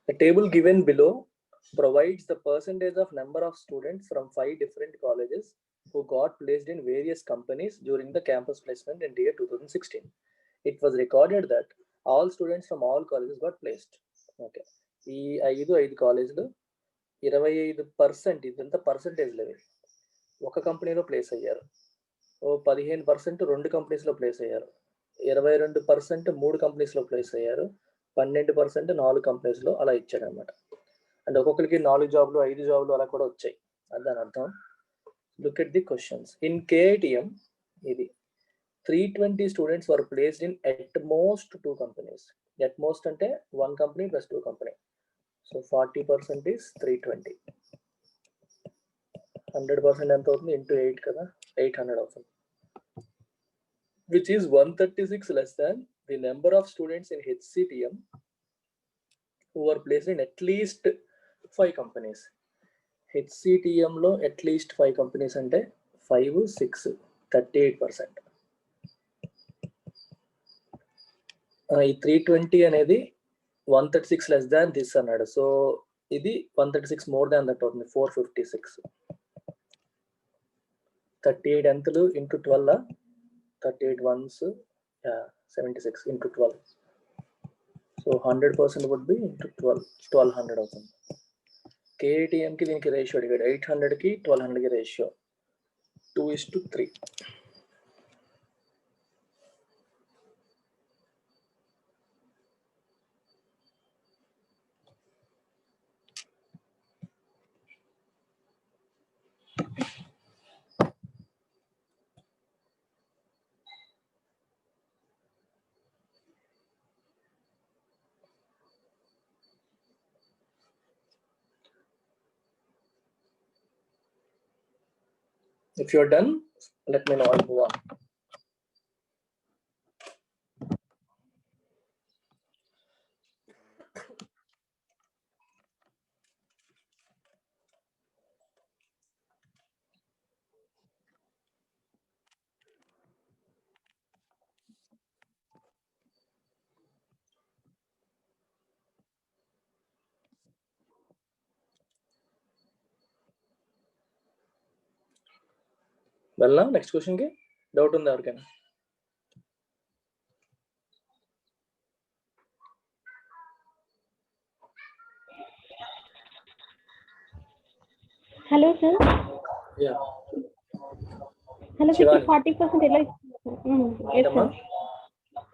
The table given below provides the percentage of number of students from 5 different colleges who got placed in various companies during the campus placement in the year 2016. It was recorded that all students from all colleges got placed. Okay. ఈ ఐదు కాలేజీలు 25% ఇదంతా percentage level. ఒక కంపెనీలో place అయ్యారు. 15% 2 కంపెనీస్లో place అయ్యారు. 22% 3 కంపెనీస్లో ప్లేస్ అయ్యారు. 12% 4 కంపెనీస్లో అలా ఇచ్చాడు అనమాట. అంటే ఒక్కొక్కరికి 4 జాబ్లు 5 జాబ్లు అలా కూడా వచ్చాయి. అది దాని అర్థం. Look at the questions. In KITM ఇది 320 students were placed in at most 2 companies. At most అంటే 1 company plus 2 company. So 40% is 320. 100% ఎంత అవుతుంది ఇంటూ 8 కదా, 800 అవుతుంది. Which is 136 less than the number of students in HCTM who were placed in at least 5 companies. HCTM లో at least 5 companies అంటే 5, 6, 38%. ఈ 320 అనేది 136 less than this అన్నాడు. సో ఇది 136 more than that అవుతుంది, 456. 38 ఎంతలు into 12, 38 ones, 76 into 12. So 100% would be into 1200 అవుతుంది. KITM కి దీనికి రేషియో అడిగాడు. 800 కి 1200 కి ratio 2:3. If you're done, let me know. I'll move on. వెళ్ళా నెక్స్ట్ క్వశ్చన్కి. డౌట్ ఉంది ఎవరికైనా? Hello sir. Yeah hello sir, 40% ఎట్లా తీసుకున్నారు?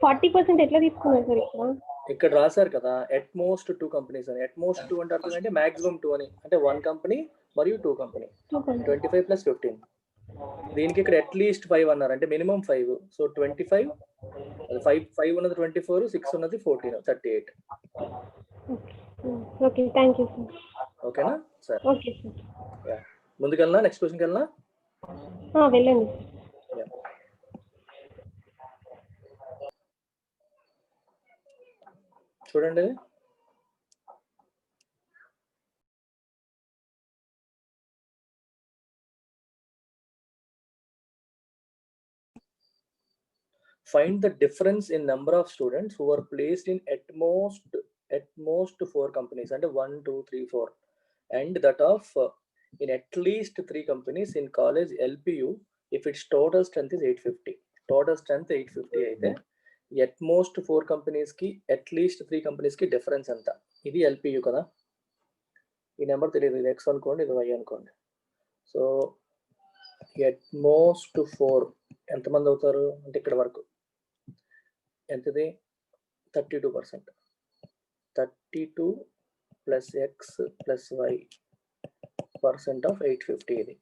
40% ఎట్లా తీసుకున్నారు సార్? ఇక్కడ రాశారు కదా అట్మోస్ట్ 2 కంపెనీస్ అని. అట్మోస్ట్ 2 అంటే అర్థం అంటే మాక్సిమం 2 అని, అంటే 1 కంపెనీ మరియు 2 కంపెనీ. 25 + 15. దీనికి ఇక్కడ అట్లీస్ట్ 5 అన్నారు, అంటే మినిమం 5. సో 25, 5 ఉన్నది 24, 6 ఉన్నది 14, 38. Okay, thank you sir. ఓకేనా? సరే, ఓకే సార్. యా ముందుకెళ్ళనా? నెక్స్ట్ క్వశ్చన్కి వెళ్ళనా? వెళ్ళండి. చూడండి, find the difference in number of students who were placed in at most 4 companies, అంటే 1, 2, 3, 4, and that of in at least 3 companies in college LPU if its total strength is 850. Total strength 850 అయితే at most 4 companies కి at least 3 companies కి difference ఎంత? ఇది LPU కదా. ఈ number తెలియదు, ఇది X అనుకోండి, ఇది Y అనుకోండి. సో at most 4 ఎంతమంది అవుతారు అంటే ఇక్కడ వరకు ఎంతది? 32%. 32 + X + Y % of 850. ఇది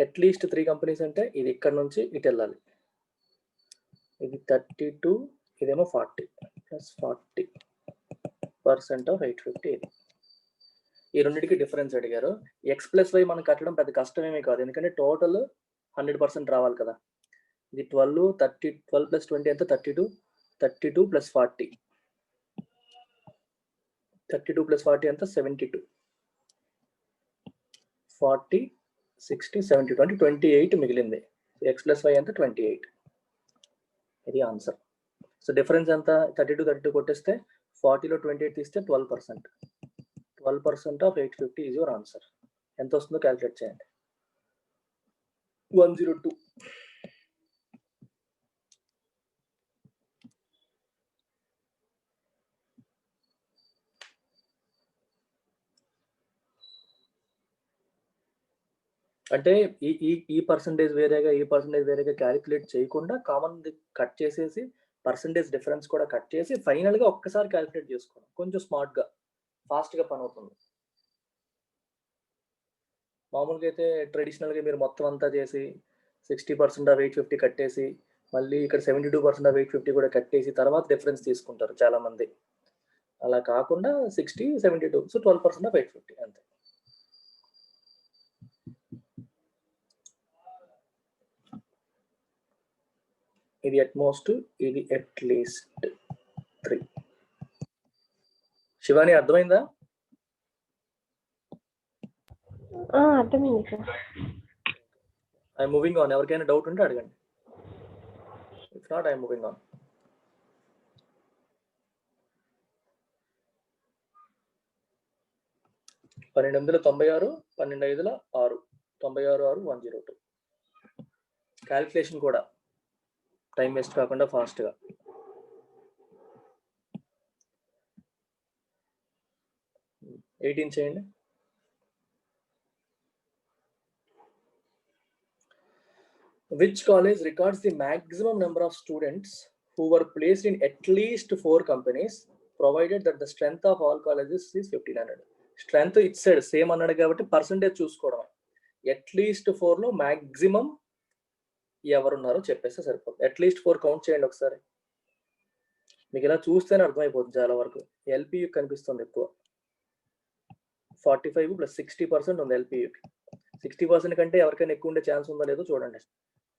అట్లీస్ట్ 3 కంపెనీస్ అంటే ఇది ఇక్కడ నుంచి ఇటు వెళ్ళాలి. ఇది 32, ఇదేమో 40 + 40% of 850. ఇది ఈ రెండింటికి డిఫరెన్స్ అడిగారు. X + Y మనం కట్టడం పెద్ద కష్టమేమీ కాదు, ఎందుకంటే టోటల్ 100% రావాలి కదా. ఇది 12 + 20 ఎంత? 32. 32 + 40. 32 + 40 ఎంత? 72. 40, 60, 70, 28 మిగిలింది. X + Y ఎంత? 28. ఇది ఆన్సర్. సో డిఫరెన్స్ ఎంత? 32 కొట్టేస్తే 40లో 28 తీస్తే 12%. 12% ఆఫ్ 850 ఈజ్ యువర్ ఆన్సర్. ఎంత వస్తుందో క్యాలిక్యులేట్ చేయండి. 102. అంటే ఈ పర్సంటేజ్ వేరేగా ఈ పర్సంటేజ్ వేరేగా క్యాలిక్యులేట్ చేయకుండా కామన్ కట్ చేసేసి పర్సంటేజ్ డిఫరెన్స్ కూడా కట్ చేసి ఫైనల్గా ఒక్కసారి క్యాలిక్యులేట్ చేసుకోవడం కొంచెం స్మార్ట్గా ఫాస్ట్గా పని అవుతుంది. మామూలుగా అయితే ట్రెడిషనల్గా మీరు మొత్తం అంతా చేసి 60% ఆఫ్ 850 కట్టేసి మళ్ళీ ఇక్కడ 72% ఆఫ్ 850 కూడా కట్టేసి తర్వాత డిఫరెన్స్ తీసుకుంటారు చాలా మంది. అలా కాకుండా 60, 72, సో 12% ఆఫ్ 850 అంతే. ఇది అట్మోస్ట్, ఇది అట్లీస్ట్ 3. శివాని అర్థమైందా? అర్థమైంది సార్. I moving on. ఎవరికైనా డౌట్ ఉంటే అడగండి. If not I moving on. $1296, 12/5 6, 96,6, 102. Calculation కూడా టైం వేస్ట్ కాకుండా ఫాస్ట్గా. చేయండి. Which college records the maximum number of students who were placed in at least 4 companies, provided that the strength of all colleges is 1500? Strength ఇచ్చాడు same అన్నాడు కాబట్టి percentage చూసుకోవడం. At least 4లో maximum ఎవరున్నారో చెప్పేస్తే సరిపోతుంది. అట్లీస్ట్ 4 కౌంట్ చేయండి ఒకసారి. మీకు ఇలా చూస్తేనే అర్థమైపోతుంది చాలా వరకు. ఎల్పియు కనిపిస్తుంది ఎక్కువ. 45 + 60% ఉంది ఎల్పియుకి. 60% కంటే ఎవరికైనా ఎక్కువ ఉండే ఛాన్స్ ఉందో లేదో చూడండి.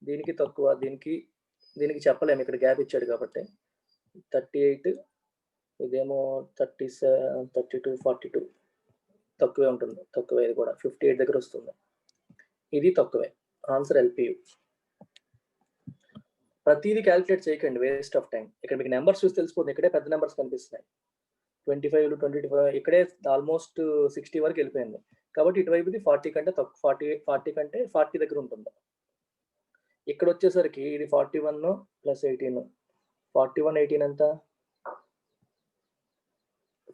దీనికి తక్కువ, దీనికి చెప్పలేము, ఇక్కడ గ్యాప్ ఇచ్చాడు కాబట్టి. 38, ఇదేమో 37, 32, 42 తక్కువే ఉంటుంది. తక్కువే ఇది కూడా 58 దగ్గర వస్తుంది. ఇది తక్కువే. Answer LPU. ప్రతిదీ క్యాలిక్యులేట్ చేయకండి, వేస్ట్ ఆఫ్ టైం. ఇక్కడ మీకు నెంబర్స్ చూసి తెలిసిపోతుంది. ఇక్కడే పెద్ద నెంబర్స్ కనిపిస్తున్నాయి. 25, 25 ఇక్కడే ఆల్మోస్ట్ 60 వరకు వెళ్ళిపోయింది. కాబట్టి ఇటువైపుది 40 కంటే తక్కువ, 40 కంటే 40 దగ్గర ఉంటుంది. ఇక్కడ వచ్చేసరికి ఇది 41 + 18, 41, 18 ఎంత?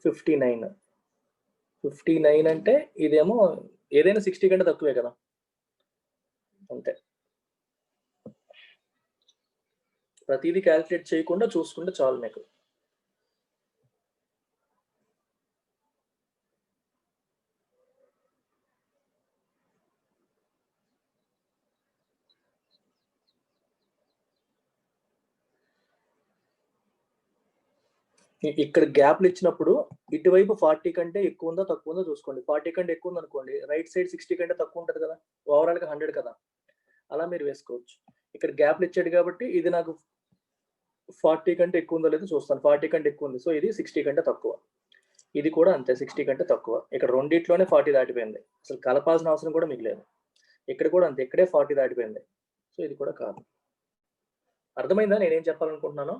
59. 59 అంటే ఇదేమో ఏదైనా 60 కంటే తక్కువే కదా, అంతే. ప్రతిదీ క్యాలిక్యులేట్ చేయకుండా చూసుకుంటే చాలు మీకు. ఇక్కడ గ్యాప్లు ఇచ్చినప్పుడు ఇటువైపు 40 కంటే ఎక్కువ ఉందో తక్కువ ఉందో చూసుకోండి. 40 కంటే ఎక్కువ ఉంది అనుకోండి, రైట్ సైడ్ 60 కంటే తక్కువ ఉంటుంది కదా, ఓవరాల్గా 100 కదా, అలా మీరు వేసుకోవచ్చు. ఇక్కడ గ్యాప్లు ఇచ్చాడు కాబట్టి ఇది నాకు 40 కంటే ఎక్కువ ఉందో లేదో చూస్తాను. 40 కంటే ఎక్కువ ఉంది, సో ఇది 60 కంటే తక్కువ. ఇది కూడా అంతే, 60 కంటే తక్కువ. ఇక్కడ రెండిట్లోనే 40 దాటిపోయింది, అసలు కలపాల్సిన అవసరం కూడా మీకు లేదు. ఇక్కడ కూడా అంతే, ఇక్కడే 40 దాటిపోయింది, సో ఇది కూడా కాదు. అర్థమైందా నేనేం చెప్పాలనుకుంటున్నాను?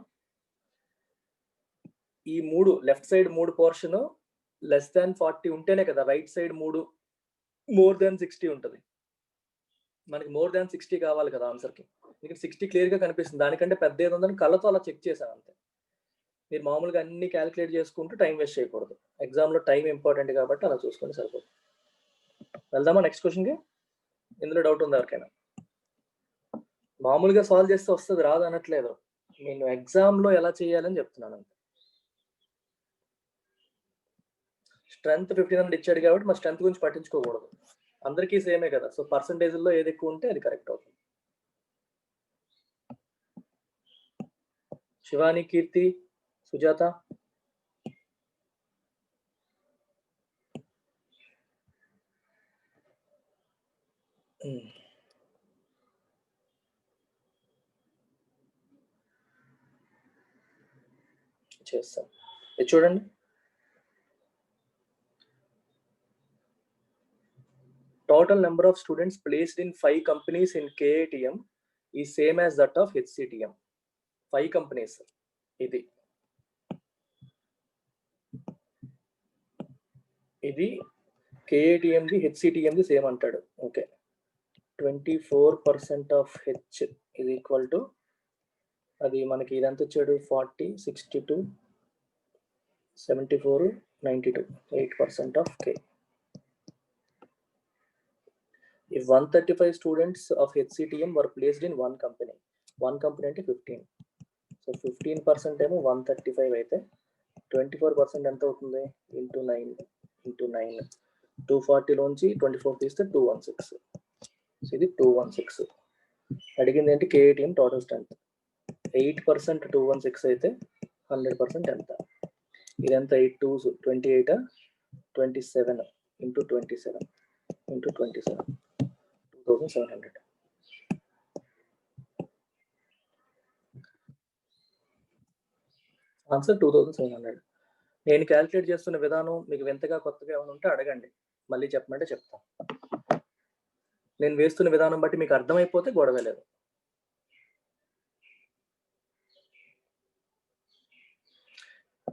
ఈ 3 లెఫ్ట్ సైడ్ 3 పోర్షన్ <40 ఉంటేనే కదా రైట్ సైడ్ 3 <60 ఉంటుంది. మనకి <60 కావాలి కదా ఆన్సర్కి. మీకు 60 క్లియర్గా కనిపిస్తుంది, దానికంటే పెద్ద ఏది ఉందని కళ్ళతో అలా చెక్ చేశాను అంతే. మీరు మామూలుగా అన్ని క్యాలిక్యులేట్ చేసుకుంటూ టైం వేస్ట్ చేయకూడదు. ఎగ్జామ్లో టైం ఇంపార్టెంట్ కాబట్టి అలా చూసుకుంటే సరిపోతుంది. వెళ్దామా నెక్స్ట్ క్వశ్చన్కి? ఇందులో డౌట్ ఉంది ఎవరికైనా? మామూలుగా సాల్వ్ చేస్తే వస్తుంది, రాదు అనట్లేదు, నేను ఎగ్జామ్లో ఎలా చేయాలని చెప్తున్నాను అంతే. స్ట్రెంత్ 1500 ఇచ్చాడు కాబట్టి మా స్ట్రెంత్ గురించి పట్టించుకోకూడదు, అందరికీ సేమే కదా. సో పర్సంటేజ్లో ఏది ఎక్కువ ఉంటే అది కరెక్ట్ అవుతుంది. శివాని, కీర్తి, సుజాత, చేస్తాం. ఇది చూడండి, total number of students placed in 5 companies in KATM is same as that of HCTM. 5 companies. ఇది KATMది HCTMది సేమ్ అంటాడు. ఓకే, 24% ఆఫ్ హెచ్ ఇది ఈక్వల్ టు, అది మనకి ఇదంతా వచ్చాడు 40, 62, 74, 92, 8% of K. If 135 students of HCTM were placed in one company అంటే 15. So 15% ఏమో 135 అయితే 24% ఎంత అవుతుంది? ఇంటూ 9 240 లోంచి 24 తీస్తే 216. సో ఇది 216. అడిగింది ఏంటి? KATM total strength. 8% 216 అయితే 100% ఎంత? ఇదంతా 8 2s 28, 27 ఇంటూ 27 ఇంటూ 27, 2700. ఆన్సర్ 2700. నేను క్యాలిక్యులేట్ చేస్తున్న విధానం మీకు వింతగా కొత్తగా ఏమైనా ఉంటే అడగండి, మళ్ళీ చెప్పమంటే చెప్తాను. నేను వేస్తున్న విధానం బట్టి మీకు అర్థమైపోతే గొడవ లేదు.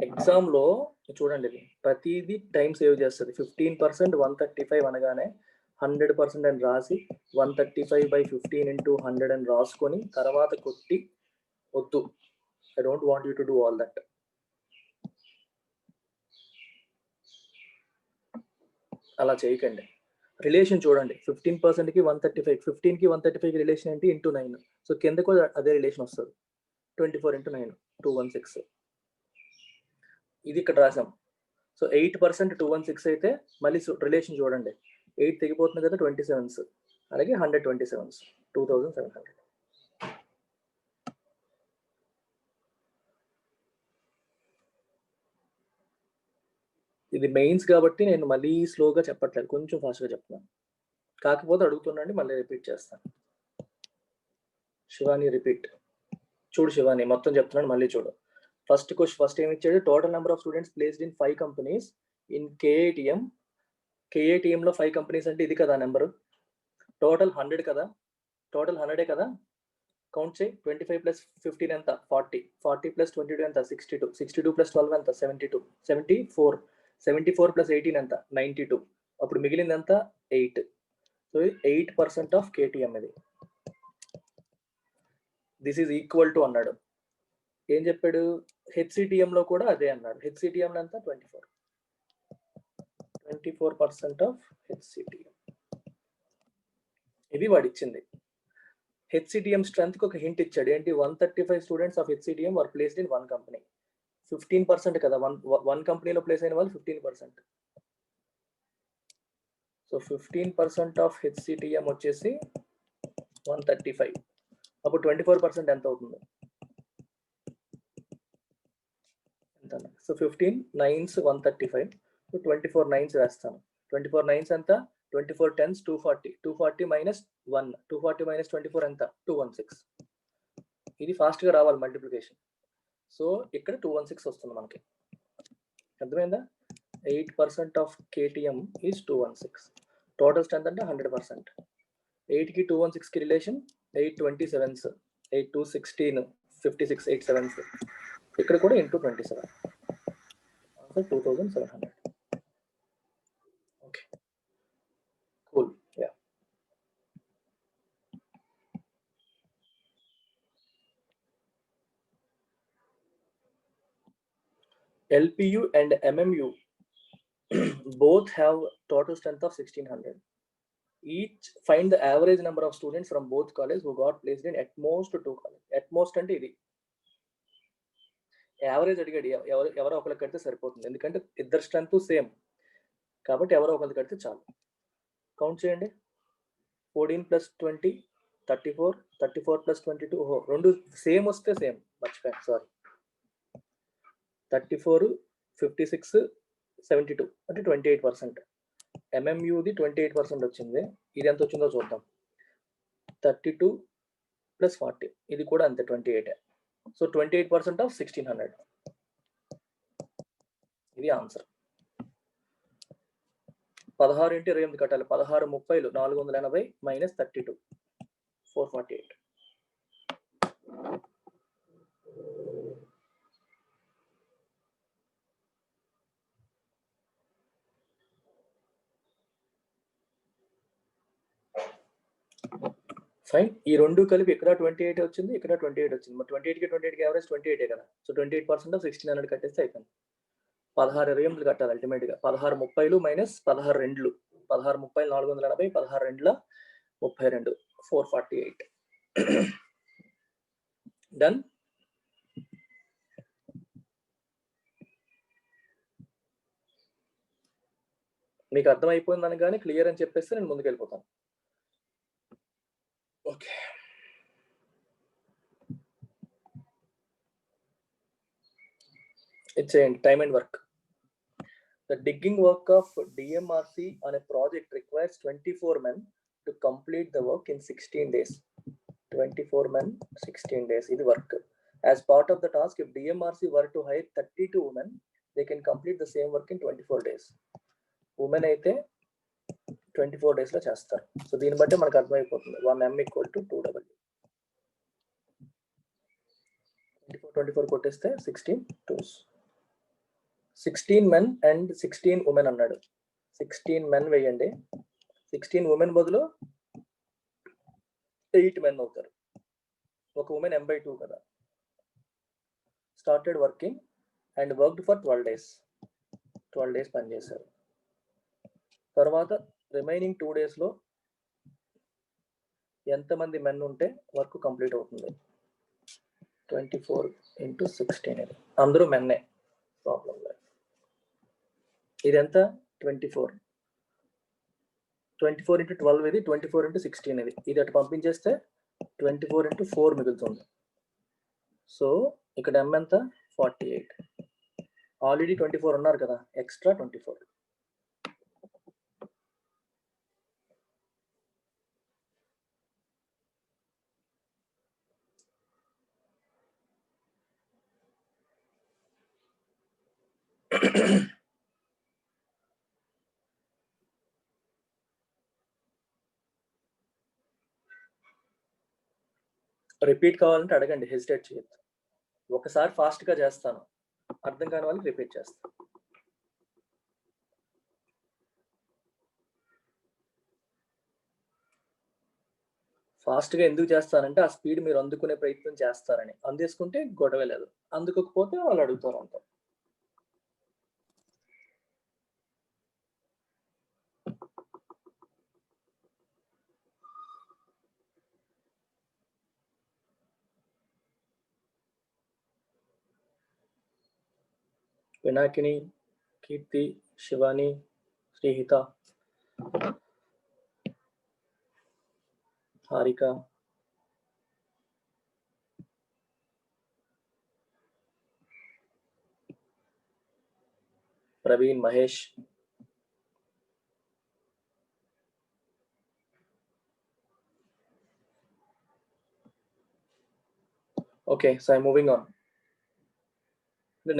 ఎగ్జామ్లో చూడండి, ఇది ప్రతిదీ టైం సేవ్ చేస్తుంది. 15% 135 అనగానే 100% అని రాసి 135/15 into 100 అని రాసుకొని తర్వాత కొట్టి వద్దు. I don't want you to do all that. అలా చేయకండి. రిలేషన్ చూడండి, 15%కి 135, 15కి 135కి రిలేషన్ ఏంటి? ఇంటూ 9. సో కింద కూడా అదే రిలేషన్ వస్తుంది. 24 into 9 216. ఇది ఇక్కడ రాసాం. సో 8% 216 అయితే మళ్ళీ రిలేషన్ చూడండి, 8 తెగిపోతుంది కదా, 27s, అలాగే 127s, 2700. ఇది మెయిన్స్ కాబట్టి నేను మళ్ళీ స్లోగా చెప్పట్లేదు, కొంచెం ఫాస్ట్గా చెప్తున్నాను. కాకపోతే అడుగుతున్నాండి, మళ్ళీ రిపీట్ చేస్తాను. శివాని రిపీట్. చూడు శివాని, మొత్తం చెప్తున్నాను, మళ్ళీ చూడు. ఫస్ట్ ఏమి ఇచ్చాడు? Total number of students placed in 5 companies in KATM. KATMలో 5 companies అంటే ఇది కదా నెంబరు. టోటల్ 100 కదా, టోటల్ 100 కదా. కౌంట్ చేయి. 25 + 15 ఎంత? 40. 40 + 22 ఎంత? 62. 62 + 12 ఎంత? 72. 74. 74 + 18 ఎంత? 92. అప్పుడు మిగిలింది ఎంత? 8. సో 8% ఆఫ్ KTM ఇది. దిస్ ఈజ్ ఈక్వల్ టు అన్నాడు. ఏం చెప్పాడు? HCTMలో కూడా అదే అన్నాడు. HCTMలో ఎంత? 24. 24% ఆఫ్ HCTM. ఇది వాడు ఇచ్చింది. HCTM స్ట్రెంత్ కి ఒక హింట్ ఇచ్చాడు. ఏంటి? 135 students of HCTM were placed in 1 company. 15% కదా, వన్ కంపెనీలో ప్లేస్ అయిన వాళ్ళు 15%. సో 15% ఆఫ్ HCTM వచ్చేసి 135. అప్పుడు 24% ఎంత అవుతుంది? ఎంత? So 15 9s 135. సో 24 9s వేస్తాను. 24 9s ఎంత? 24 10s 240. 240 minus 1. 240 minus 24 ఎంత? 216. ఇది ఫాస్ట్ గా రావాలి మల్టిప్లికేషన్. సో ఇక్కడ 216 వస్తుంది మనకి. అర్థమైందా? 8% of KTM is 216. Total strength అంటే 100%. 8కి 216కి రిలేషన్ 827s, 8 2 16, 56, 8 7s. ఇక్కడ కూడా into 27. Answer 2700. Okay, cool. Yeah, LPU and MMU both have total strength of 1600. Each find the average number of students from both colleges who got placed in at most 2 colleges. At most అంటే ఇది average అడిగాడు. ఎవరో ఒకరికి కడితే సరిపోతుంది, ఎందుకంటే ఇద్దరు strength same కాబట్టి ఎవరో ఒకరికి కడితే చాలు. కౌంట్ చేయండి. 14 + 20 34. 34 + 22. ఓహో, రెండు సేమ్ వస్తే సేమ్, మర్చిపోయాను, సారీ. 34 56 72 అంటే 28%. MMUది 28% వచ్చింది. ఇది ఎంత వచ్చిందో చూద్దాం. 32 + 40 ఇది కూడా అంతే 28. So 28% of 1600. ఇది ఆన్సర్. 16 × 28 కట్టాలి. 16 30 480 - 32 448. ఫైన్. ఈ రెండు కలిపి ఇక్కడ 28 వచ్చింది, ఇక్కడ 28 వచ్చింది. మరి 28కి 28కి యావరేజ్ 28 కదా. సో 28% ఆఫ్ 1600 కట్టేస్తే అయిపోయింది. 16 28 కట్టాలి అల్టిమేట్ గా. 16 30 మైనస్ 16 2, 16 30 480, 16 2 32, 448. డన్. మీకు అర్థమైపోయిందని కానీ క్లియర్ అని చెప్పేస్తే నేను ముందుకు వెళ్ళిపోతాను. ఓకే, ఇచ్చేయండి time and work. The digging work of DMRC on a project requires 24 men to complete the work in 16 days. 24 men, 16 days. This work. As part of the task, if DMRC were to hire 32 women, they can complete the same work in 24 days. Women అయితే 24 days లో చేస్తారు. So దీన్ని బట్టి మనకు అర్థమైపోతుంది 1M = 2W. 24 కొట్టేస్తే 16 2s. 16 men and 16 women అన్నాడు. 16 men వేయండి, 16 women బదులు 8 men అవుతారు. ఒక ఉమెన్ M/2 కదా. Started working and worked for 12 days. 12 days పనిచేశారు. తర్వాత రిమైనింగ్ 2 days లో ఎంతమంది మెన్ ఉంటే వర్క్ కంప్లీట్ అవుతుంది? 24 × 16. అందరూ మెన్నే, ప్రాబ్లం లేదు. ఇదంతా 24 × 12 ఇది, 24 × 16 ఇది. ఇది అటు పంపించేస్తే 24 × 4 మిగులుతుంది. సో ఇక్కడ M ఎంత? 48. ఆల్రెడీ 24 ఉన్నారు కదా, ఎక్స్ట్రా 24. రిపీట్ కావాలంటే అడగండి, హెసిటేట్ చేయొద్దు. ఒకసారి ఫాస్ట్గా చేస్తాను, అర్థం కాని వాళ్ళకి రిపీట్ చేస్తాను. ఫాస్ట్గా ఎందుకు చేస్తానంటే ఆ స్పీడ్ మీరు అందుకునే ప్రయత్నం చేస్తారని. అందేసుకుంటే గొడవ లేదు, అందుకోకపోతే వాళ్ళు అడుగుతారు అంటారు. Vinakini, Keerthi, Shivani, Srihitha, Harika, Praveen, Mahesh. Okay, so I moving on.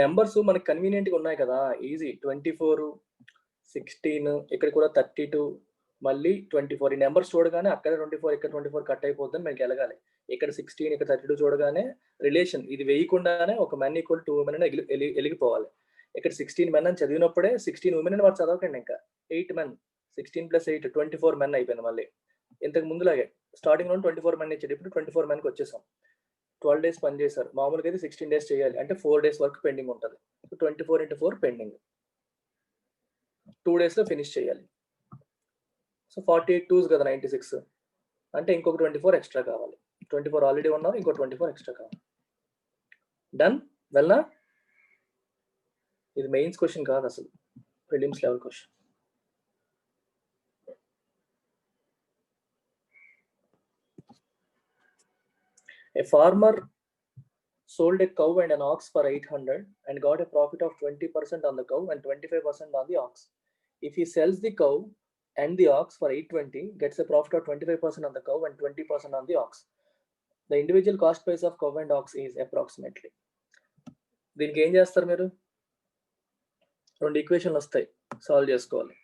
Numbers మనకి కన్వీనియంట్గా ఉన్నాయి కదా, ఈజీ. 24, 16, ఇక్కడ కూడా 32, మళ్ళీ 24. ఈ నెంబర్స్ చూడగానే అక్కడ 24 ఇక్కడ 24 కట్ అయిపోద్దని మనకి ఎలగాలి. ఇక్కడ 16 ఇక్కడ 32 చూడగానే రిలేషన్ ఇది వేయకుండానే ఒక మెన్ = 2 women అని ఎలిగిపోవాలి. ఇక్కడ 16 men అని చదివినప్పుడే 16 women అని వాడు చదవకండి. ఇంకా 8 men, 16 + 8 24 men అయిపోయింది. మళ్ళీ ఇంతకు ముందులాగే స్టార్టింగ్ లో 24 men ఇచ్చాడు, ఇప్పుడు 24 menకి వచ్చేసాం. 12 days పని చేశారు. మామూలుగా అయితే 16 days చేయాలి, అంటే 4 days వర్క్ పెండింగ్ ఉంటుంది. సో 24 × 4 పెండింగ్, 2 days లో ఫినిష్ చేయాలి. సో 48 2s కదా, 96. అంటే ఇంకొక 24 ఎక్స్ట్రా కావాలి. 24 ఆల్రెడీ ఉన్నారు, ఇంకో 24 ఎక్స్ట్రా కావాలి. డన్. వెళ్ళా, ఇది మెయిన్స్ క్వశ్చన్ కాదు అసలు, prelims level question. A farmer sold a cow and an ox for 800 and got a profit of 20% on the cow and 25% on the ox. If he sells the cow and the ox for 820, gets a profit of 25% on the cow and 20% on the ox. The individual cost price of cow and ox is approximately. దీనికి ఏం చేస్తారు మీరు? 2 ఈక్వేషన్లు వస్తాయి, solve చేసుకోవాలి.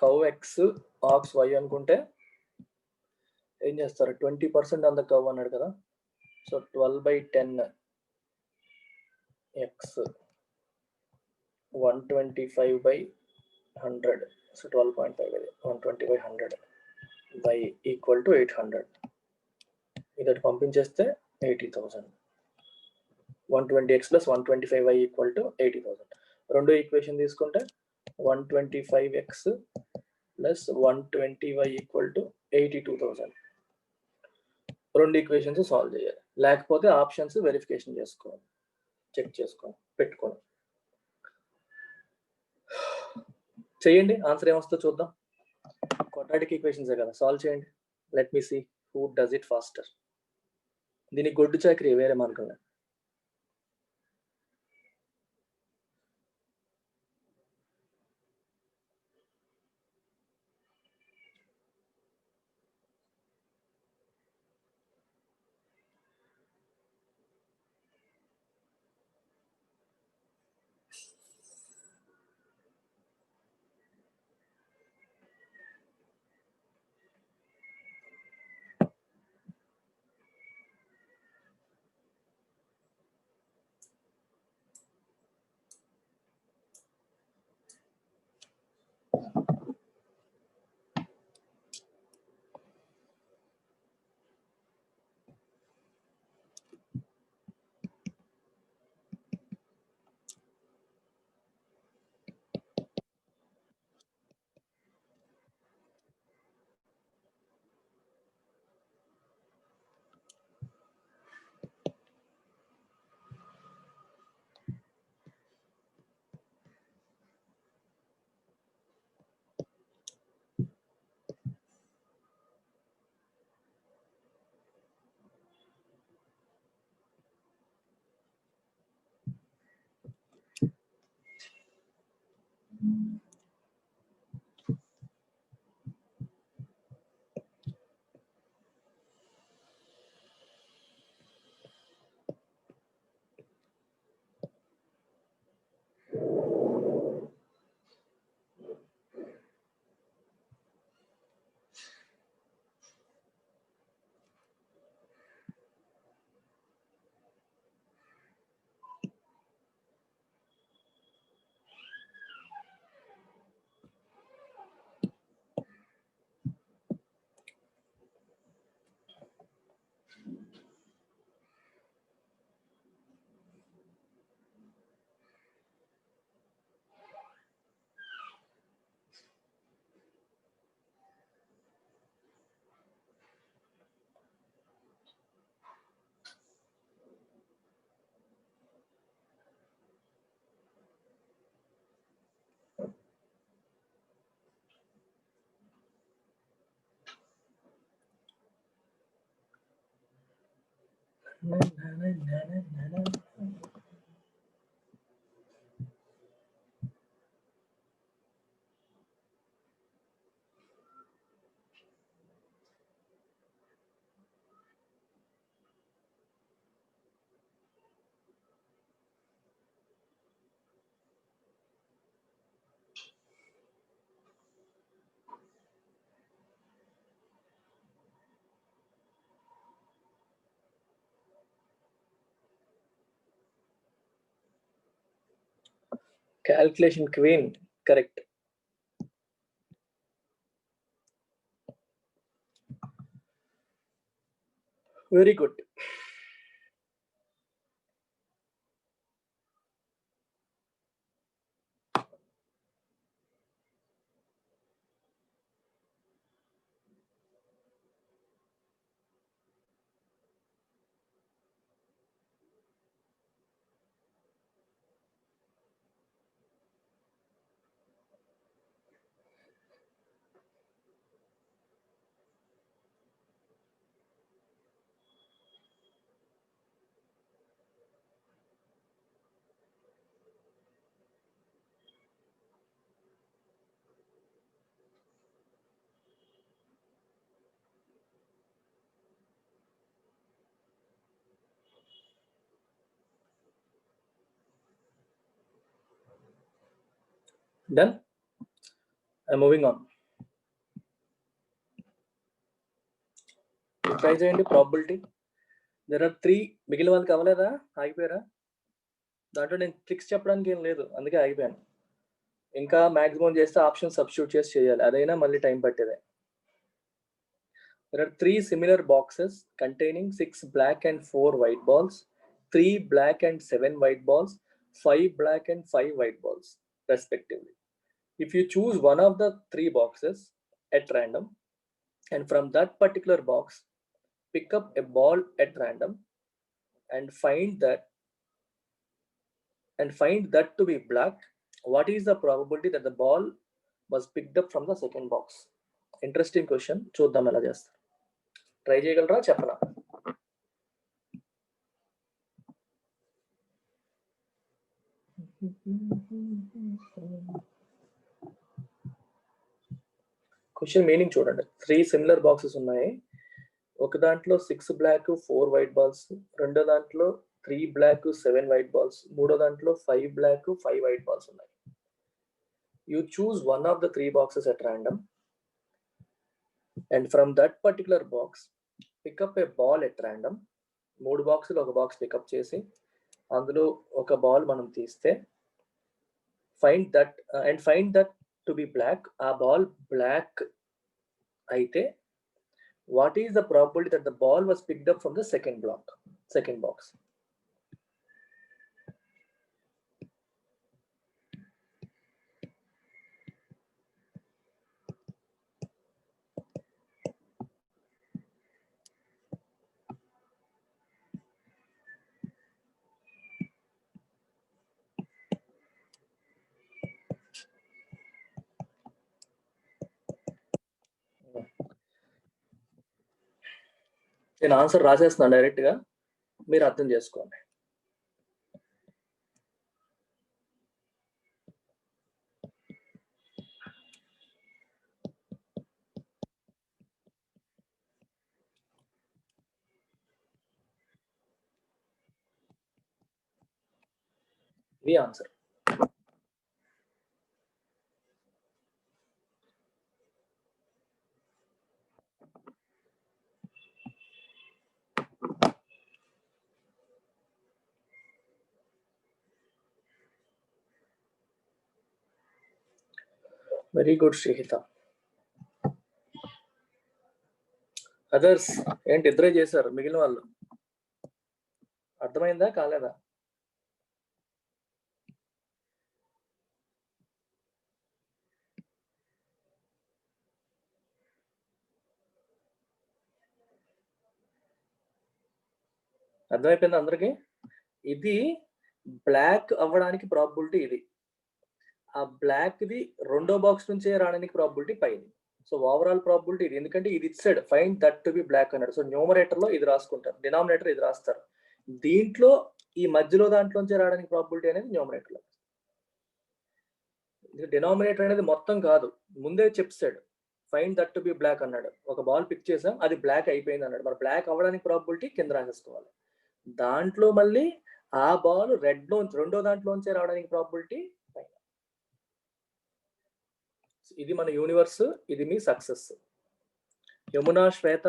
Cow x, aux y అనుకుంటే ఏం చేస్తారు? 20% ఆన్ ద కౌ అన్నాడు కదా, సో 12/10 x 125/100 సో 12.5 ఇది 120/100 by equal to 800. ఇది పంపించేస్తే 80,000. 120x plus 125y equal to 80,000. రెండో ఈక్వేషన్ తీసుకుంటే 125x plus 120y equal to 82,000. రెండు ఈక్వేషన్స్ సాల్వ్ చేయాలి, లేకపోతే ఆప్షన్స్ వెరిఫికేషన్ చేసుకోవాలి, చెక్ చేసుకోవాలి, పెట్టుకోవాలి. చేయండి, ఆన్సర్ ఏమొస్తుందో చూద్దాం. క్వాడ్రాటిక్ ఈక్వేషన్స్ కదా, సాల్వ్ చేయండి. Let me see who does it faster. దీనికి గొడ్డు చాకరీ వేరే మార్గం. Calculation queen, correct. Very good. Done. I'm moving on. Try చేయండి probability. There are 3. మిగిలిన వాళ్ళకి అవ్వలేదా? ఆగిపోయారా? దాంట్లో నేను ట్రిక్స్ చెప్పడానికి ఏం లేదు, అందుకే ఆగిపోయాను. ఇంకా మాక్సిమం చేస్తే ఆప్షన్ సబ్స్టిట్యూట్ చేసి చేయాలి, అదైనా మళ్ళీ time పట్టేదే. There are 3 similar boxes containing 6 black and 4 white balls, 3 black and 7 white balls, 5 black and 5 white balls, respectively. If you choose one of the 3 boxes at random, and from that particular box, pick up a ball at random and find that to be black, what is the probability that the ball was picked up from the second box? Interesting question. చూద్దాం ఎలా చేస్తారు. Try చేయగలరా చెప్పనా? Question meaning చూడండి. 3 similar boxes ఉన్నాయి. ఒక దాంట్లో 6 black 4 white balls, రెండో దాంట్లో 3 బ్లాక్ 7 వైట్ బాల్స్, మూడో దాంట్లో 5 బ్లాక్ 5 వైట్ బాల్స్ ఉన్నాయి. You choose one of the 3 boxes at random, and from that particular box pick up a ball at random. 3 బాక్సులు ఒక బాక్స్ పికప్ చేసి అందులో ఒక బాల్ మనం తీస్తే find that to be black. ఆ బాల్ బ్లాక్ అయితే what is the probability that the ball was picked up from the second box? నేను ఆన్సర్ రాసేస్తున్నాను డైరెక్ట్గా, మీరు అర్థం చేసుకోండి. ఇది answer. Very good Sreehitha. Others ఏంటి ఇద్దరే చేశారు, మిగిలిన వాళ్ళు అర్థమైందా కాలేదా? అర్థమైపోయింది అందరికి? ఇది బ్లాక్ అవ్వడానికి ప్రాబిలిటీ ఇది. ఆ బ్లాక్ ది రెండో బాక్స్ నుంచే రావడానికి ప్రాబిలిటీ పైది. సో ఓవరాల్ ప్రాబిలిటీ ఇది, ఎందుకంటే ఇది ఇచ్చాడు find that to be black అన్నాడు. సో న్యూమరేటర్ లో ఇది రాసుకుంటారు, డినామినేటర్ ఇది రాస్తారు. దీంట్లో ఈ మధ్యలో దాంట్లోంచే రావడానికి ప్రాబిలిటీ అనేది న్యూమరేటర్ లో. డినామినేటర్ అనేది మొత్తం కాదు, ముందే చెప్తాడు find that to be black అన్నాడు. ఒక బాల్ పిక్ చేసాం, అది బ్లాక్ అయిపోయింది అన్నాడు. మరి బ్లాక్ అవ్వడానికి ప్రాబిలిటీ కింద రాసేసుకోవాలి. దాంట్లో మళ్ళీ ఆ బాల్ రెడ్ లోంచి రెండో దాంట్లోంచే రావడానికి ప్రాబిలిటీ పైన. ఇది మన యూనివర్స్, ఇది మీ success. Yamuna, Shweta,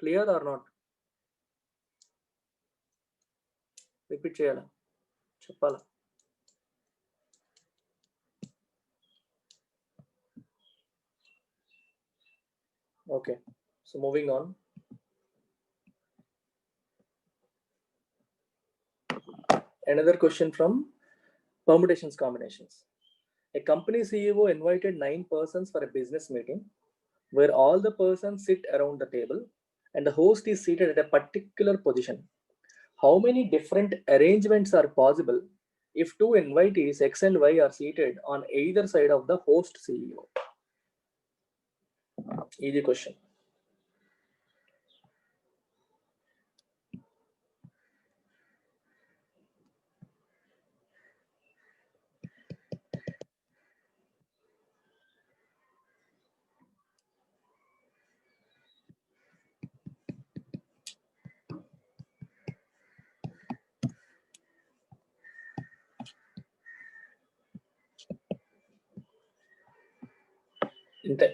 clear or not? Repeat చేయాలా, చెప్పాలా? Okay, so moving on. Another question from permutations combinations. A company CEO invited 9 persons for a business meeting where all the persons sit around the table and the host is seated at a particular position. How many different arrangements are possible if 2 invitees X and Y are seated on either side of the host CEO? Easy question. ఇంతే.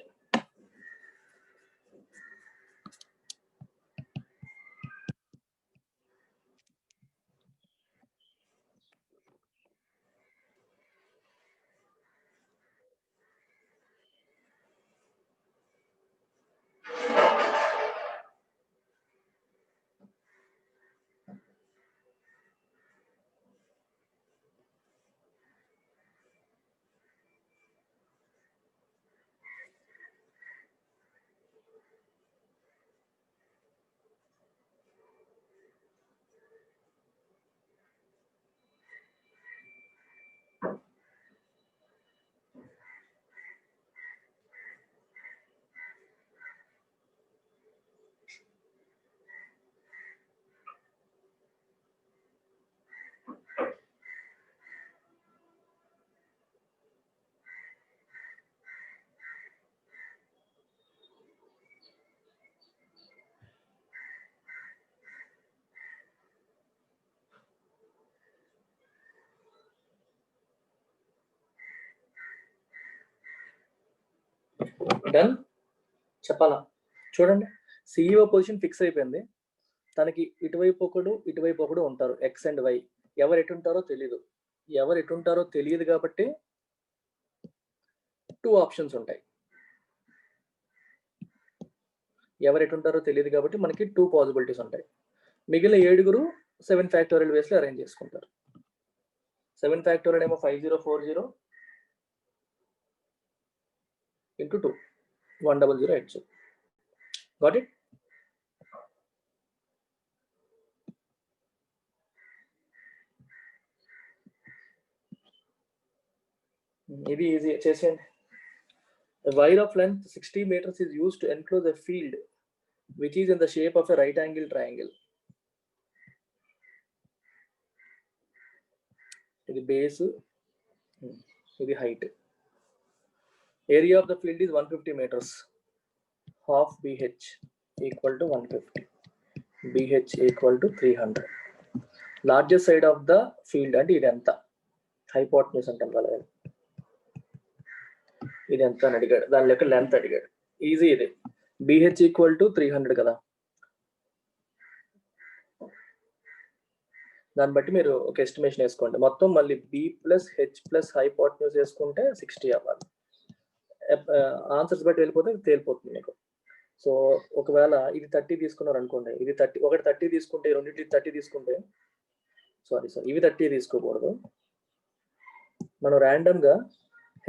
Done. చెప్పాలా? చూడండి, CEO position fix అయిపోయింది. తనకి ఇటువైపు ఒకడు ఉంటారు, X and why. ఎవరు ఎటుంటారో తెలియదు కాబట్టి 2 ఆప్షన్స్ ఉంటాయి. ఎవరు ఎటుంటారో తెలియదు కాబట్టి మనకి 2 పాసిబిలిటీస్ ఉంటాయి. మిగిలిన 7 7 ఫ్యాక్టోరియల్ వేస్ లో అరేంజ్ చేసుకుంటారు. 7 ఫ్యాక్టోరియల్ ఏమో 5040 into 2 1008. Got it? ఇది ఈజీ చేసేయండి. A wire of length 60 meters is used to enclose a field which is in the shape of a right angle triangle. ఇది బేస్, ఇది height. Area of the field is 150 meters. Half BH equal to 150. BH equal to 300. Largest side of the field అంటే ఇది ఎంత? Hypotenuse అంటాం కదా, ఇది ఎంత అని అడిగాడు. దాని యొక్క లెంత్ అడిగాడు. ఈజీ ఇది. BH ఈక్వల్ టు 300 కదా, దాన్ని బట్టి మీరు ఒక ఎస్టిమేషన్ వేసుకోండి. మొత్తం మళ్ళీ B plus H plus hypotenuse వేసుకుంటే 60 అవ్వాలి. ఆన్సర్స్ బట్టి వెళ్ళిపోతే తేలిపోతుంది మీకు. సో ఒకవేళ ఇది 30 తీసుకున్నారు అనుకోండి, ఇది 30, ఒకటి 30 తీసుకుంటే, రెండింటి 30 తీసుకుంటే, సారీ ఇవి 30 తీసుకోకూడదు. మనం ర్యాండమ్ గా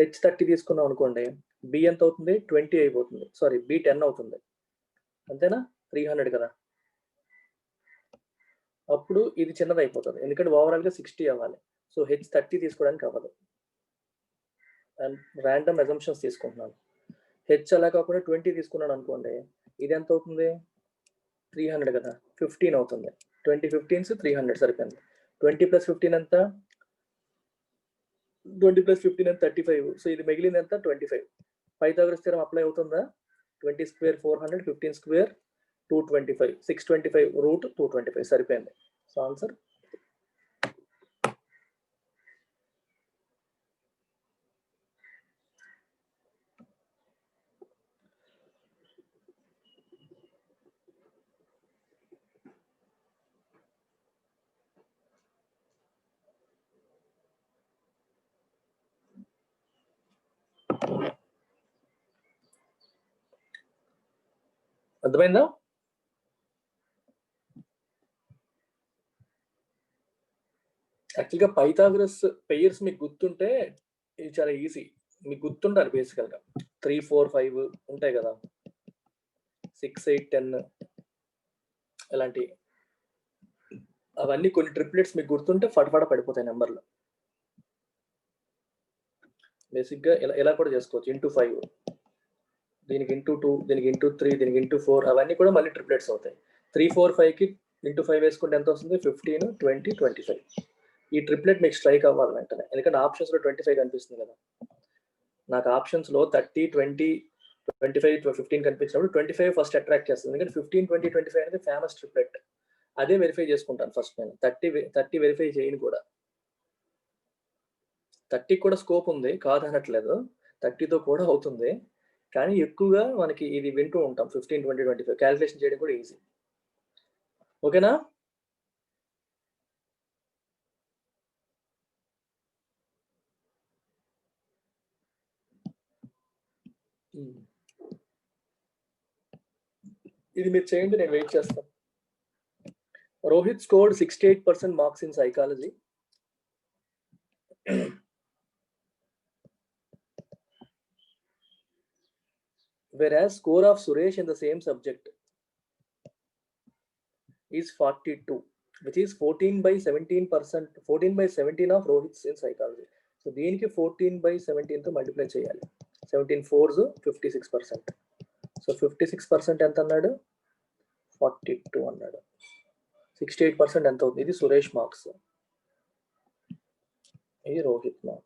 H 30 తీసుకున్నాం అనుకోండి, B ఎంత అవుతుంది? 20 అయిపోతుంది. సారీ, B 10 అవుతుంది. అంతేనా? 300 కదా. అప్పుడు ఇది చిన్నది అయిపోతుంది, ఎందుకంటే ఓవరాల్ గా 60 అవ్వాలి. సో H 30 తీసుకోవడానికి అవ్వదు. అండ్ ర్యాండమ్ అజంప్షన్స్ తీసుకుంటున్నాను. H అలా కాకుండా 20 తీసుకున్నాను అనుకోండి, ఇది ఎంత అవుతుంది? 300 కదా, 15 అవుతుంది. 20 15s 300 సరిపోయింది. 20 ప్లస్ 15 ఎంత? 20 ప్లస్ 15 ఎంత? 35. సో ఇది మిగిలింది ఎంత? 25. పైథాగరస్ థీరం అప్లై అవుతుందా? 20 స్క్వేర్ 400, 15 స్క్వేర్ 225, 625 రూట్ 225 సరిపోయింది. సో ఆన్సర్ అర్థమైందా? యాక్చువల్గా పైథాగరస్ పెయిర్స్ మీకు గుర్తుంటే ఇది చాలా ఈజీ. మీకు గుర్తుండాలి బేసికల్ గా. 3 4 5 ఉంటాయి కదా, 6 8 10 ఇలాంటి, అవన్నీ కొన్ని ట్రిప్లెట్స్ మీకు గుర్తుంటే ఫటఫట పడిపోతాయి నెంబర్లు. బేసిక్ గా ఇలా కూడా చేసుకోవచ్చు. ఇంటూ 5, దీనికి ఇంటూ 2, దీనికి ఇంటూ 3, దీనికి ఇంటూ 4, అవన్నీ కూడా మళ్ళీ ట్రిప్లెట్స్ అవుతాయి. 3 4 5కి ఇంటూ 5 వేసుకుంటే ఎంత వస్తుంది? 15 20 25. ఈ ట్రిప్లెట్ మీకు స్ట్రైక్ అవ్వాలి వెంటనే, ఎందుకంటే ఆప్షన్స్ లో 25 కనిపిస్తుంది కదా. నాకు ఆప్షన్స్ లో 30 20 25 15 కనిపించినప్పుడు 25 ఫస్ట్ అట్రాక్ట్ చేస్తుంది, ఎందుకంటే 15 20 25 అనేది ఫేమస్ ట్రిప్లెట్. అదే వెరిఫై చేసుకుంటాను ఫస్ట్ నేను. 30 వెరిఫై చేయను కూడా. 30 కూడా స్కోప్ ఉంది, కాదనట్లేదు, 30తో కూడా అవుతుంది. కానీ ఎక్కువగా మనకి ఇది వింటూ ఉంటాం 15 20 25. క్యాలిక్యులేషన్ చేయడం కూడా ఈజీ. ఓకేనా? ఇది మీరు చేయండి, నేను వెయిట్ చేస్తాను. Rohit scored 68% marks in psychology. Whereas score of Suresh in the same subject is 42, which is 14/17%, 14/17 of Rohit's in psychology. So దీనికి 14/17 తో మల్టిప్లై చేయాలి. 17 4s 56%. సో 56% ఎంత అన్నాడు? 42 అన్నాడు. 68% ఎంత అవుతుంది? ఇది సురేష్ మార్క్స్, ఇది రోహిత్ మార్క్.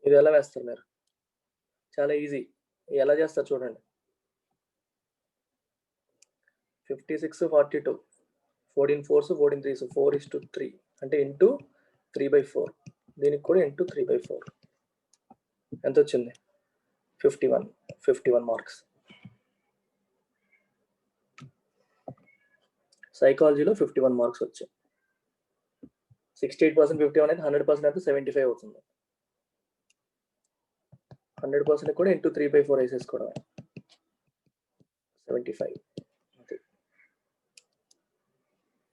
ఇది ఎలా వేస్తారు మీరు? చాలా ఈజీ. ఎలా చేస్తారు చూడండి. 56 42, 14 4s 14 3s 4:3 అంటే ఇంటూ 3/4. దీనికి కూడా ఇంటూ 3/4 ఎంత వచ్చింది? 51 మార్క్స్. సైకాలజీలో 51 మార్క్స్ వచ్చాయి. 68% 51 అయితే 100% అయితే 75 అవుతుంది. 100% కూడా ఇంటూ 3/4 వేసేసుకోవడం 75.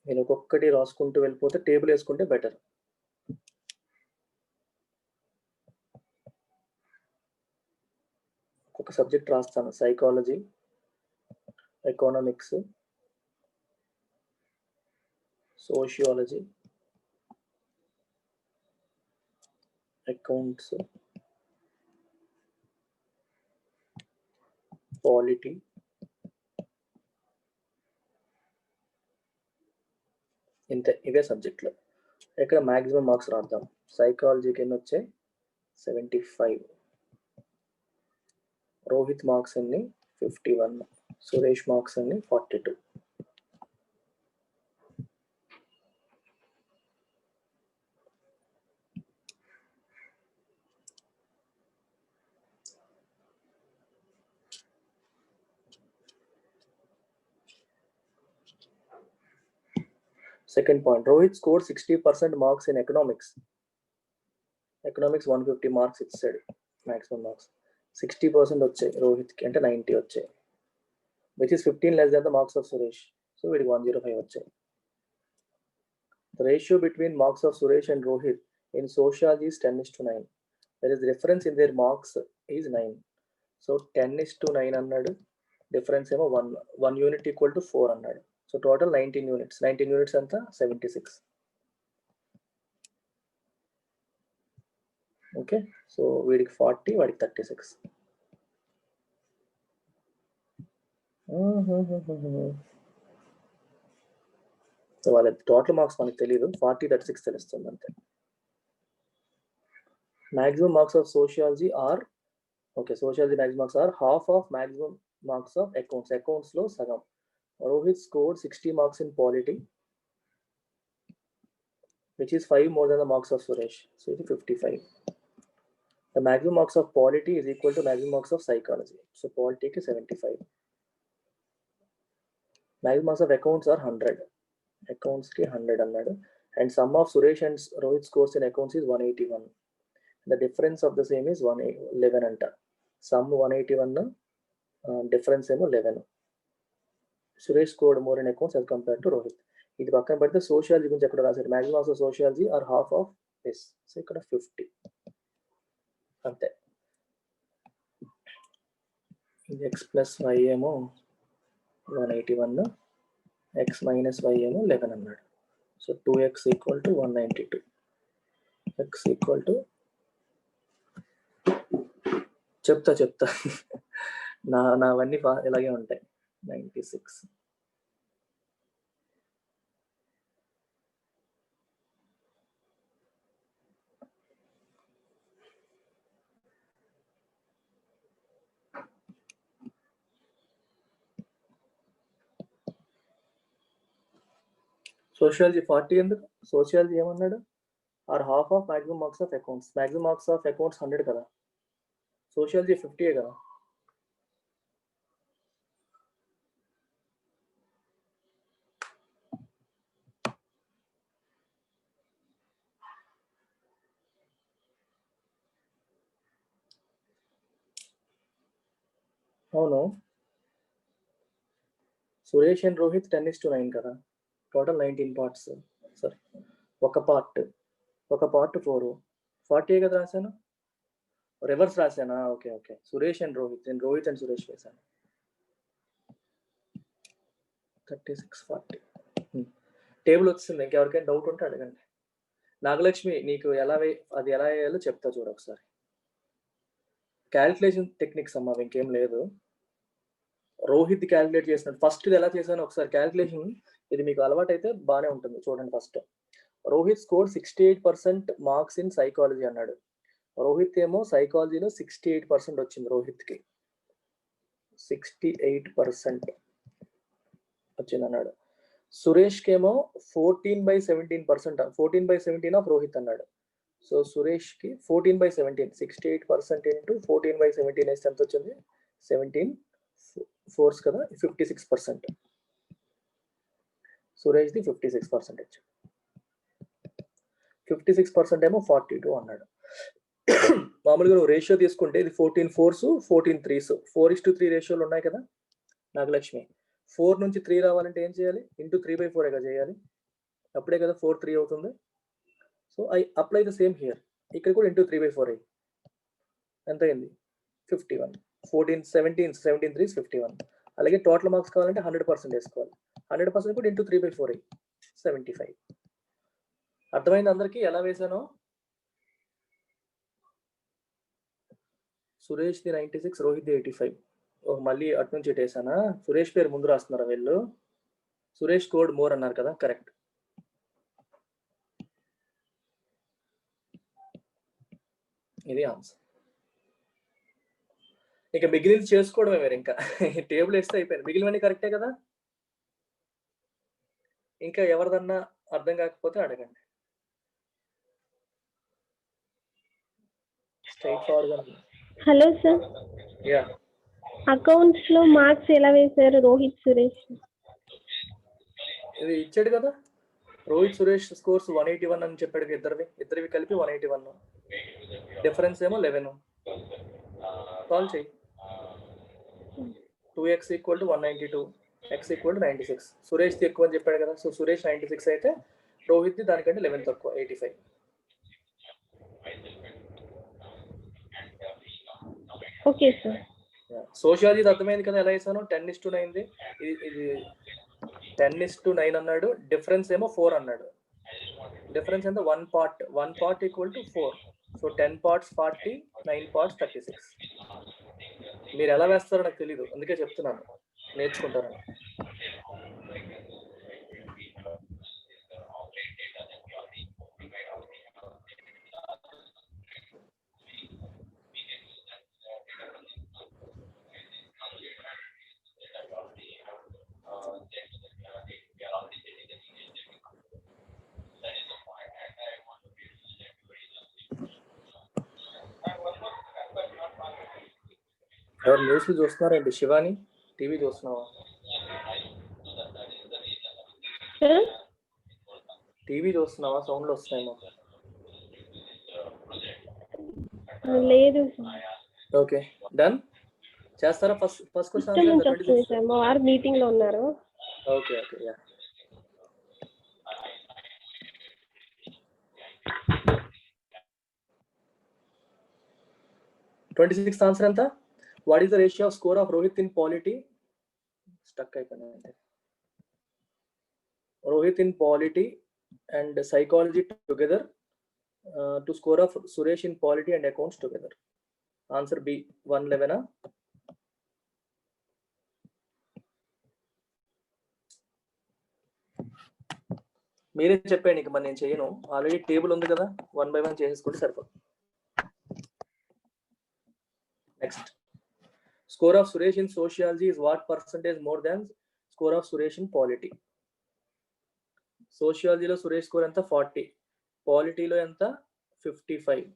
నేను ఒక్కొక్కటి రాసుకుంటూ వెళ్ళిపోతే టేబుల్ వేసుకుంటే బెటర్. ఒక్కొక్క సబ్జెక్ట్ రాస్తాను. Psychology, economics, sociology, accounts, polity, ఇంతే. ఇవే సబ్జెక్టులు. ఇక్కడ మ్యాక్సిమం మార్క్స్ రాద్దాం. సైకాలజీకి ఎన్ని వచ్చాయి? 75. రోహిత్ మార్క్స్ ఎన్ని? 51. సురేష్ మార్క్స్ ఎన్ని? 42. Second point, Rohit scored 60% marks in economics. Economics 150 marks it said, maximum marks. 60% వచ్చాయి రోహిత్కి, అంటే 90 వచ్చాయి, which is 15 less than the marks of Suresh. So వీడికి 105 వచ్చాయి. The ratio between marks of Suresh and Rohit in sociology is 10:9. There is difference in their marks is 9. So 10:9 అన్నాడు. Difference ఏమో 1 unit equal to 4 అన్నాడు. So total 19 units. 19 units అంతా 76. Okay, so వీడికి 40, వాడికి 36. So వాళ్ళ total marks మనకు తెలియదు. 40, 36 తెలుస్తుంది అంతే. Maximum marks of sociology are, okay, sociology maximum marks are half of maximum marks of accounts. Accounts లో సగం. Rohit scored 60 marks in polity, which is 5 more than the marks of Suresh. So it is 55. The maximum marks of polity is equal to maximum marks of psychology. So polity is 75. Maximum marks of accounts are 100. Accounts ki 100 అన్నాడు. And sum of Suresh and Rohit scores in accounts is 181. The difference of the same is 11 అంట. Sum 181, difference ఏమో 11. Suresh scored more in accounts as compared to Rohit. ఇది పక్కన పెడితే sociology గురించి ఎక్కడ రాశారు? Maximum of sociology or half of this. So ఇక్కడ 50 అంతే. ఇది ఎక్స్ ప్లస్ వై ఏమో 181, ఎక్స్ మైనస్ వై ఏమో 11 అన్నాడు. So 2x equal to 192. X equal to చెప్తా నావన్నీ ఇలాగే ఉంటాయి. 96. సోషియాలజీ 40 ఎందుకు? సోషియాలజీ ఏమన్నాడు? Or half of maximum marks of accounts. Maximum marks of accounts 100 కదా, సోషియాలజీ 50 కదా. అవును, సురేష్ అండ్ రోహిత్ 10:9 కదా. Total 19 parts. సారీ, ఒక పార్ట్ 4. 40 కదా రాశాను, రివర్స్ రాశానా? ఓకే. సురేష్ అండ్ రోహిత్, నేను రోహిత్ అండ్ సురేష్ వేశాను. 36, 40 టేబుల్ వచ్చింది. ఇంకెవరికైనా డౌట్ ఉంటే అడగండి. నాగలక్ష్మి, నీకు ఎలా వేయాలో చెప్తా చూడు ఒకసారి. క్యాలిక్యులేషన్ టెక్నిక్స్ అమ్మా, ఇంకేం లేదు. రోహిత్ క్యాలిక్యులేట్ చేసినట్టు ఫస్ట్ ఇది ఎలా చేశాను ఒకసారి క్యాలిక్యులేషన్. ఇది మీకు అలవాటు అయితే బాగానే ఉంటుంది. చూడండి, first Rohit score 68% marks in psychology అన్నాడు. రోహిత్ ఏమో సైకాలజీలో 68% వచ్చింది. రోహిత్కి 68% వచ్చింది అన్నాడు. సురేష్కి ఏమో 14/17%, 14/17 ఆఫ్ రోహిత్ అన్నాడు. సో సురేష్కి 14/17 68% ఇంటూ 14/17 వేస్తే ఎంత వచ్చింది 17 4 కదా 56%. సురేష్ది 56%. 56% ఏమో 42 అన్నాడు. మామూలుగా నువ్వు రేషియో తీసుకుంటే ఇది 14 4s 14 3s 4:3 రేషియోలు ఉన్నాయి కదా నాగలక్ష్మి. 4 నుంచి 3 రావాలంటే ఏం చేయాలి ఇంటూ 3/4 చేయాలి, అప్పుడే కదా 4 3 అవుతుంది. So I apply the same here. ఇక్కడ కూడా ఇంటూ 3/4 అయ్యి ఎంత అయింది 51. 14 17 17 3 51. అలాగే టోటల్ మార్క్స్ కావాలంటే 100% వేసుకోవాలి. 100% కూడా ఇంటూ 3/4 అయ్యి 75. అర్థమైంది అందరికీ ఎలా వేసానో? సురేష్ది 96, రోహిత్ది 85. మళ్ళీ అటు నుంచి ఇటు వేసానా? సురేష్ పేరు ముందు రాస్తున్నారా వీళ్ళు? సురేష్ కోడ్ మోర్ అన్నారు కదా, కరెక్ట్. ఇది ఆన్సర్. ఇక మిగిలింది చేసుకోవడమే మీరు, ఇంకా టేబుల్ వేస్తే అయిపోయింది. మిగిలినవన్నీ కరెక్టే కదా. ఇంకా ఎవరిదన్నా అర్థం కాకపోతే అడగండి. Straight forward. Hello sir, yeah accounts లో మార్క్స్ ఎలా వేశారు రోహిత్ సురేష్? ఇది ఇచ్చాడు కదా, రోహిత్ సురేష్ స్కోర్స్ 181 అని చెప్పాడు. ఇద్దరివి కలిపి 181. డిఫరెన్స్ ఏమో 11. సాల్వ్ చేయి. 2x = 192, x = 96. సురేష్ ఎక్కువ అని చెప్పాడు కదా, సో సురేష్ 96 అయితే రోహిత్ దానికంటే 11 తక్కువ 85. Okay sir. సోషియాలజీ అర్థమైంది కదా ఎలా వేసాను? 10:9. ఇది 10:9 అన్నాడు, డిఫరెన్స్ ఏమో 4 అన్నాడు. డిఫరెన్స్ ఎంత? 1 part. 1 part = 4. So 10 parts 40, 9 parts 36. మీరు ఎలా వేస్తారో నాకు తెలీదు, అందుకే చెప్తున్నాను, నేర్చుకుంటారని. ఎవరు న్యూస్లు చూస్తున్నారండి? శివాని టీవీ చూస్తున్నావా? టీవీ చూస్తున్నావా? సౌండ్లు వస్తున్నాయి మాకు. లేదు. Okay done. చేస్తారా? ఫస్ట్ క్వశ్చన్ ఆన్సర్ మా వారు మీటింగ్ లో ఉన్నారు. Okay okay yeah. ఆన్సర్ ఎంత? What is the ratio of score of Rohit in polity? Stuck అయిపోయింది. Rohit in polity and psychology together to score of Suresh in polity and accounts together. Answer B 111. మీరే చెప్పండి, ఇక మరి నేను చేయను, ఆల్రెడీ టేబుల్ ఉంది కదా, 1 by 1 చేసేసుకుంటే సరిపోతుంది. Next, score of Suresh in sociology is what percentage more than score of Suresh in polity? సోషియాలజీలో సురేష్ స్కోర్ ఎంత? 40. పాలిటీలో ఎంత? 55.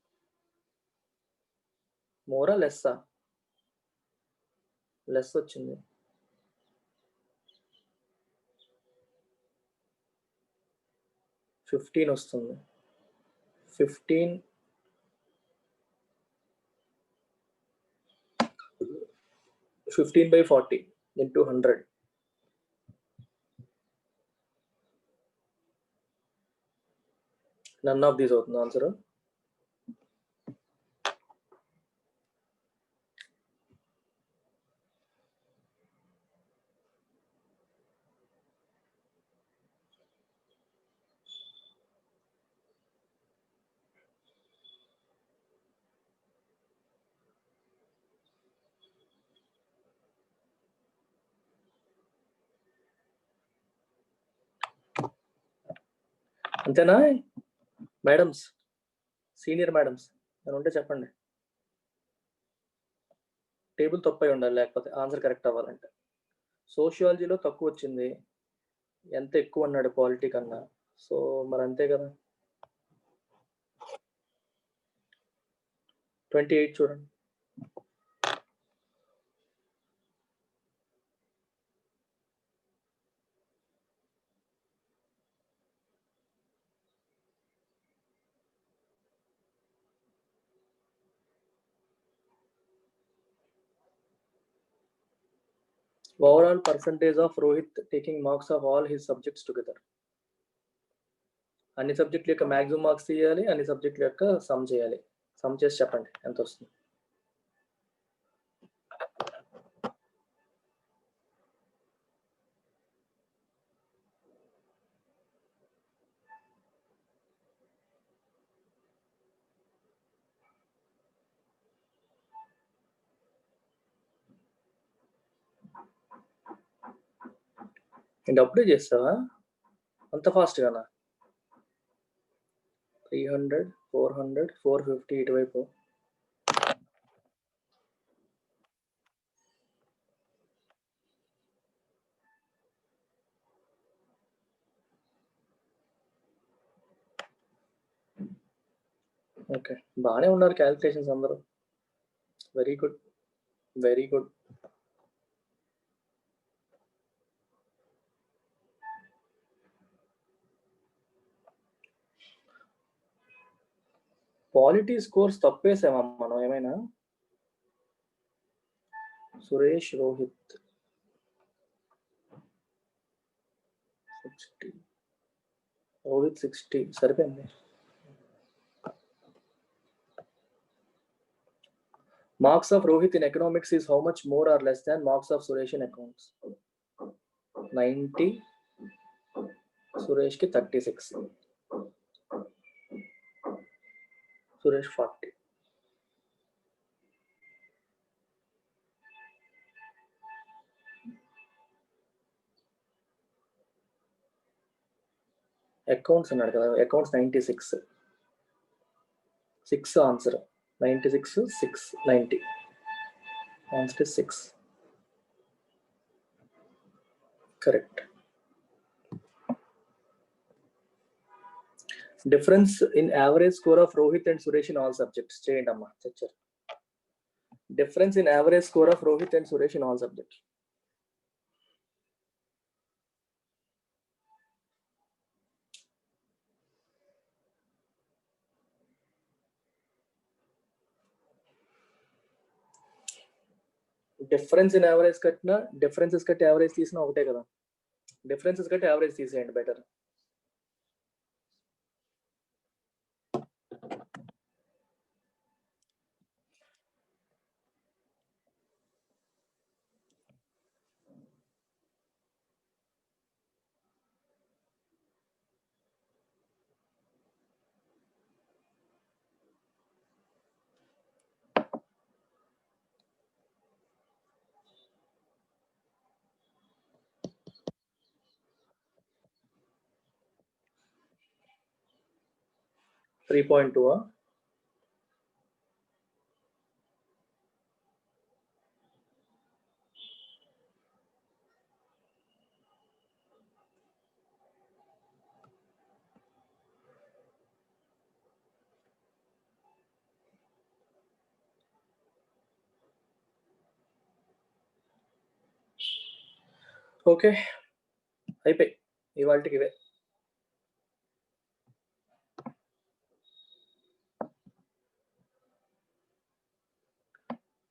మోరా లెస్సా? లెస్ వచ్చింది. ఫిఫ్టీన్ వస్తుంది. 15/40 into 100. None of these అవుతుంది ఆన్సర్. అంతేనా మేడమ్స్? సీనియర్ మేడమ్స్ అని ఉంటే చెప్పండి. టేబుల్ తప్పై ఉండాలి, లేకపోతే ఆన్సర్ కరెక్ట్ అవ్వాలంటే. సోషియాలజీలో తక్కువ వచ్చింది, ఎంత ఎక్కువ అన్నాడు పాలిటీ కన్నా, సో మరి అంతే కదా. 28 చూడండి. Overall percentage of Rohit taking marks of all his subjects together. అన్ని సబ్జెక్టుల యొక్క మ్యాక్సిమం మార్క్స్ తీయాలి, అన్ని సబ్జెక్టుల యొక్క సమ్ చేయాలి. సమ్ చేసి చెప్పండి ఎంత వస్తుంది. ఏంటి అప్పుడే చేస్తావా అంత ఫాస్ట్గానా? 300, 400, 450 ఇటువైపు. ఓకే, బాగానే ఉన్నారు క్యాలిక్యులేషన్స్ అందరూ. Very good, very good. Quality scores తప్పేసామా మనం ఏమైనా? సురేష్ రోహిత్ 60, రోహిత్ 60 సరిపోయింది. Marks of Rohit in economics is how much more or less than marks of Suresh in accounts? 90, Suresh ki 36, Suresh 40. Accounts అన్నాడు కదా, accounts 96, 6 answer. 96, 6, 90. Answer is 6. Correct. Difference in average score of Rohit and Suresh in all subjects. చేయండి అమ్మా చచ్చర్. Difference in average score of Rohit and Suresh in all subjects. Difference in average కట్టినా, differences కట్టి average తీసినా ఒకటే కదా. Differences కట్టి average తీసేయండి better. Three 3.2. Okay, అయిపోయి ఇవాళకి ఇవే.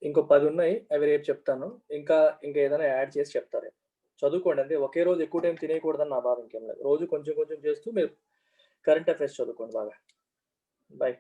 ఇంకో 10 ఉన్నాయి, అవి రేపు చెప్తాను. ఇంకా ఏదైనా యాడ్ చేసి చెప్తారు. చదువుకోండి అంతే, ఒకే రోజు ఎక్కువ టైం తినేయకూడదని నా బాధ, ఇంకేం లేదు. రోజు కొంచెం కొంచెం చేస్తూ మీరు కరెంట్ అఫైర్స్ చదువుకోండి బాగా. బాయ్.